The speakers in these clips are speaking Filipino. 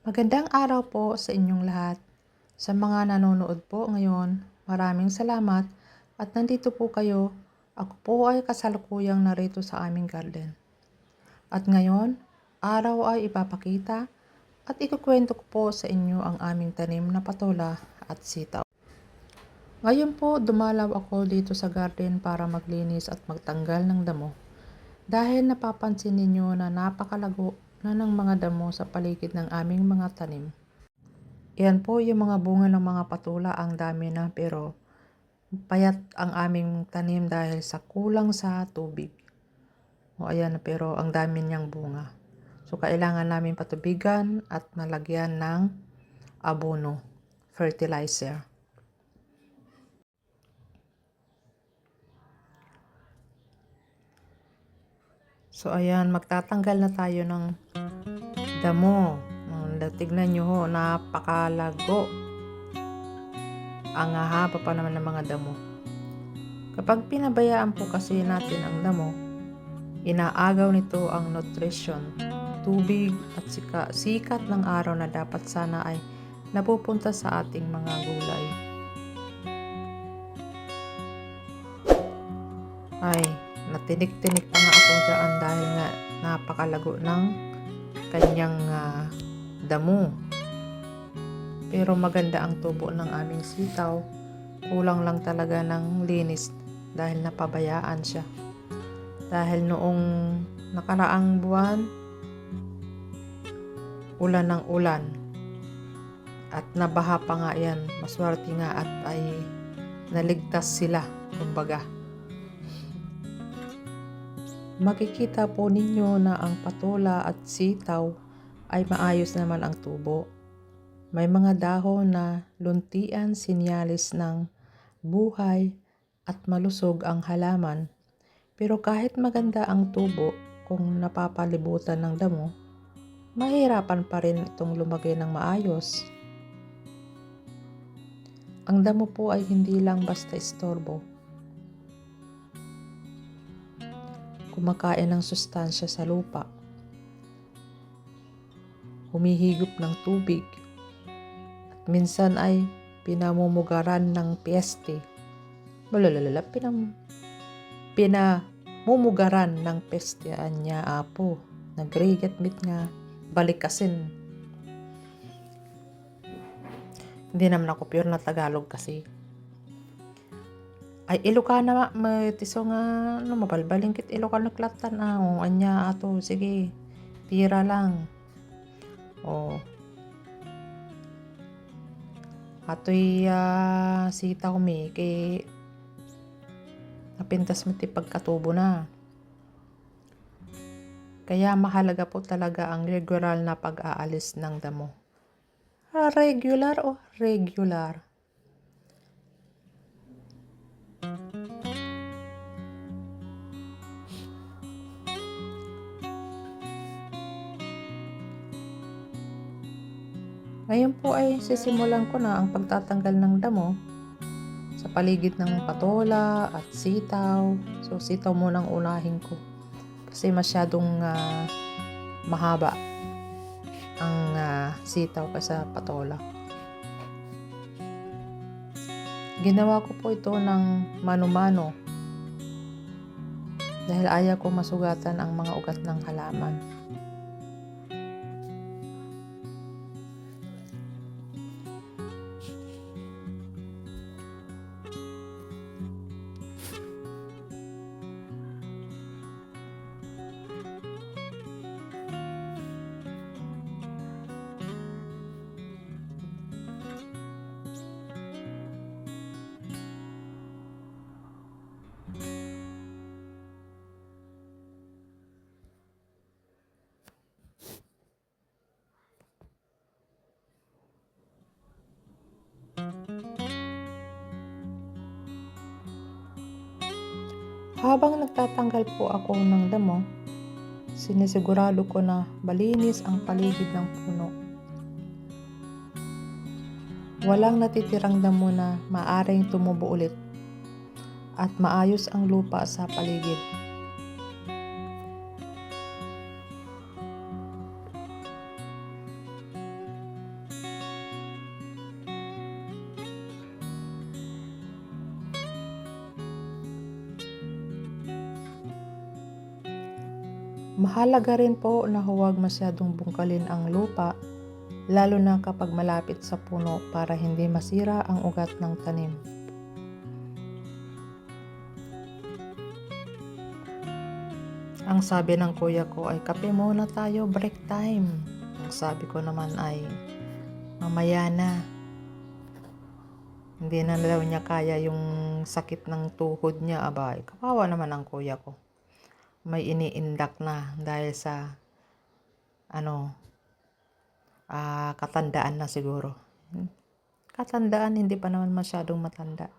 Magandang araw po sa inyong lahat. Sa mga nanonood po ngayon, maraming salamat at nandito po kayo. Ako po ay kasalukuyang narito sa aming garden. At ngayon, araw ay ipapakita at ikukwento ko po sa inyo ang aming tanim na patola at sitaw. Ngayon po, dumalaw ako dito sa garden para maglinis at magtanggal ng damo. Dahil napapansin ninyo na napakalago na ng mga damo sa paligid ng aming mga tanim. Yan po yung mga bunga ng mga patula, ang dami na, pero payat ang aming tanim dahil sa kulang sa tubig. O ayan, pero ang dami niyang bunga. So kailangan namin patubigan at malagyan ng abono, fertilizer. So ayan, magtatanggal na tayo ng damo. Tignan nyo ho, napakalago. Ang haba pa naman ng mga damo. Kapag pinabayaan po kasi natin ang damo, inaagaw nito ang nutrition, tubig at sikat ng araw na dapat sana ay napupunta sa ating mga gulay. Ay, natinik-tinik pa nga ako dyan dahil nga napakalago ng kanyang damo. Pero maganda ang tubo ng aming sitaw. Kulang lang talaga ng linis dahil napabayaan siya. Dahil noong nakaraang buwan, ulan ng ulan. At nabaha pa nga yan. Maswerte nga at ay naligtas sila, kumbaga. Makikita po ninyo na ang patola at sitaw ay maayos naman ang tubo. May mga dahon na luntian, sinyalis ng buhay at malusog ang halaman. Pero kahit maganda ang tubo, kung napapalibutan ng damo, mahirapan pa rin itong lumagay ng maayos. Ang damo po ay hindi lang basta istorbo. Kumakain ng sustansya sa lupa. Humihigop ng tubig. Minsan ay pinamumugaran ng peste. Pinamumugaran ng peste niya apo. Nagrigat mit nga balikasin. Hindi naman ako pure na Tagalog kasi. Ay Ilocana tiso nga mabalbaling kit Ilocana klatan anya ato sige. Tira lang. Ato'y sitaw mi kay napintas mo ti pagkatubo na. Kaya mahalaga po talaga ang regular na pag-aalis ng damo. Regular o regular? Ngayon po ay sisimulan ko na ang pagtatanggal ng damo sa paligid ng patola at sitaw. So sitaw muna ang unahin ko kasi masyadong mahaba ang sitaw kaysa patola. Ginawa ko po ito ng mano-mano dahil ayaw ko masugatan ang mga ugat ng halaman. Habang nagtatanggal po ako ng damo, sinisigurado ko na malinis ang paligid ng puno. Walang natitirang damo na maaaring tumubo ulit at maayos ang lupa sa paligid. Mahalaga rin po na huwag masyadong bungkalin ang lupa, lalo na kapag malapit sa puno para hindi masira ang ugat ng tanim. Ang sabi ng kuya ko ay kape muna tayo, break time. Ang sabi ko naman ay mamaya na. Hindi na daw niya kaya yung sakit ng tuhod niya. Abay, kawawa naman ang kuya ko. May iniindak na dahil sa katandaan na siguro. Katandaan, hindi pa naman masyadong matanda.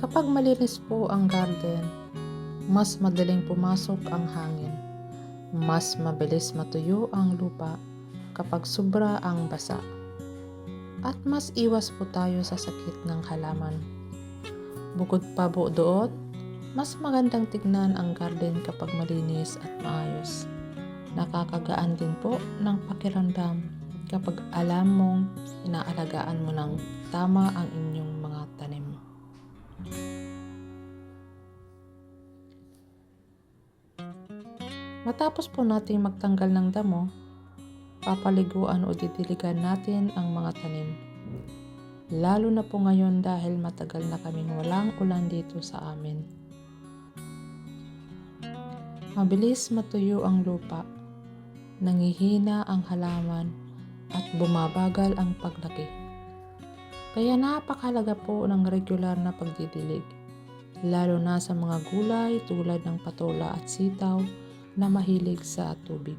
Kapag malinis po ang garden, mas madaling pumasok ang hangin. Mas mabilis matuyo ang lupa kapag sobra ang basa. At mas iwas po tayo sa sakit ng halaman. Bukod pa po doon, mas magandang tignan ang garden kapag malinis at maayos. Nakakagaan din po ng pakiramdam kapag alam mong inaalagaan mo ng tama ang inyong mga tanim. Matapos po nating magtanggal ng damo, papaliguan o didiligan natin ang mga tanim. Lalo na po ngayon dahil matagal na kaming walang ulan dito sa amin. Mabilis matuyo ang lupa, nangihina ang halaman at bumabagal ang paglaki. Kaya napakahalaga po ng regular na pagdidilig, lalo na sa mga gulay tulad ng patola at sitaw na mahilig sa tubig.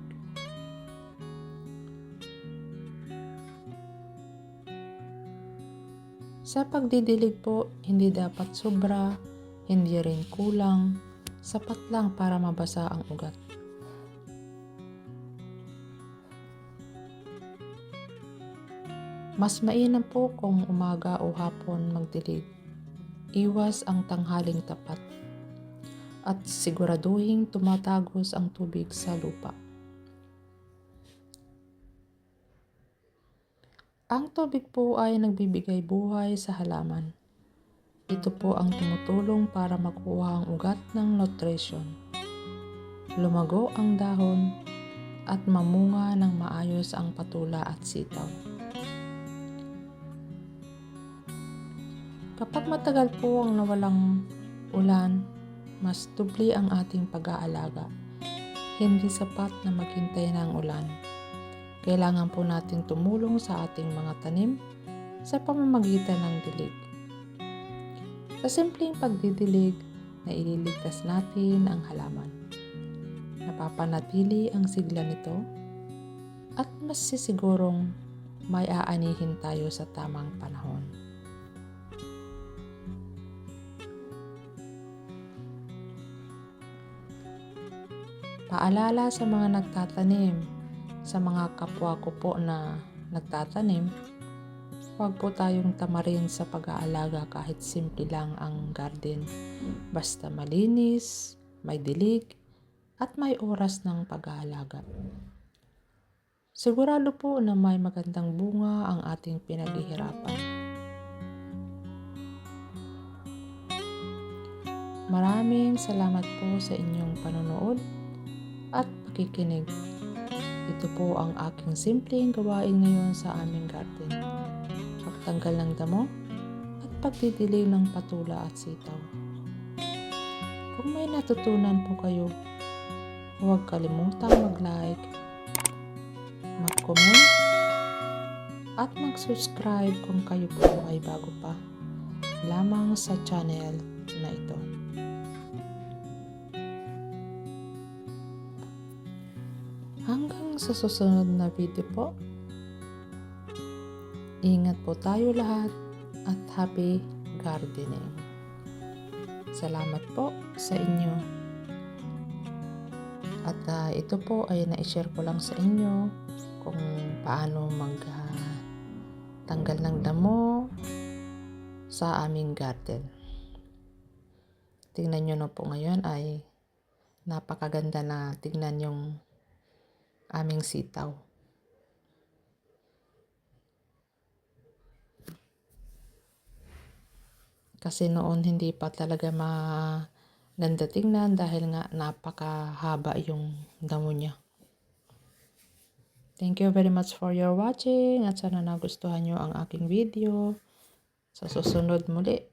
Sa pagdidilig po, hindi dapat sobra, hindi rin kulang, sapat lang para mabasa ang ugat. Mas mainam po kung umaga o hapon magdilig. Iwas ang tanghaling tapat. At siguraduhin tumatagos ang tubig sa lupa. Ang tubig po ay nagbibigay buhay sa halaman. Ito po ang tumutulong para makuha ang ugat ng nutrition, lumago ang dahon, at mamunga ng maayos ang patola at sitaw. Kapag matagal po ang nawalang ulan, mas dubli ang ating pag-aalaga. Hindi sapat na maghintay ng ulan. Kailangan po natin tumulong sa ating mga tanim sa pamamagitan ng dilig. Sa simpleng pagdidilig, naililigtas natin ang halaman. Napapanatili ang sigla nito at mas sisigurong may aanihin tayo sa tamang panahon. Paalala sa mga nagtatanim, sa mga kapwa ko po na nagtatanim, huwag po tayong tamarin sa pag-aalaga kahit simple lang ang garden. Basta malinis, may dilig, at may oras ng pag-aalaga. Sigurado po na may magandang bunga ang ating pinaghihirapan. Maraming salamat po sa inyong panonood at pakikinig. Ito po ang aking simpleng gawain ngayon sa aming garden. Pagtanggal ng damo at pagdidilig ng patola at sitaw. Kung may natutunan po kayo, huwag kalimutang mag-like, mag-comment, at mag-subscribe kung kayo po ay bago pa lamang sa channel na ito. Hanggang sa susunod na video po, ingat po tayo lahat at happy gardening! salamat po sa inyo. At ito po ay na-share ko lang sa inyo kung paano tanggal ng damo sa aming garden. Tingnan nyo na po ngayon ay napakaganda na tingnan yung aming sitaw. Kasi noon hindi pa talaga maganda tingnan dahil nga napakahaba yung damo niya. Thank you very much for your watching at sana nagustuhan nyo ang aking video. Sa susunod muli.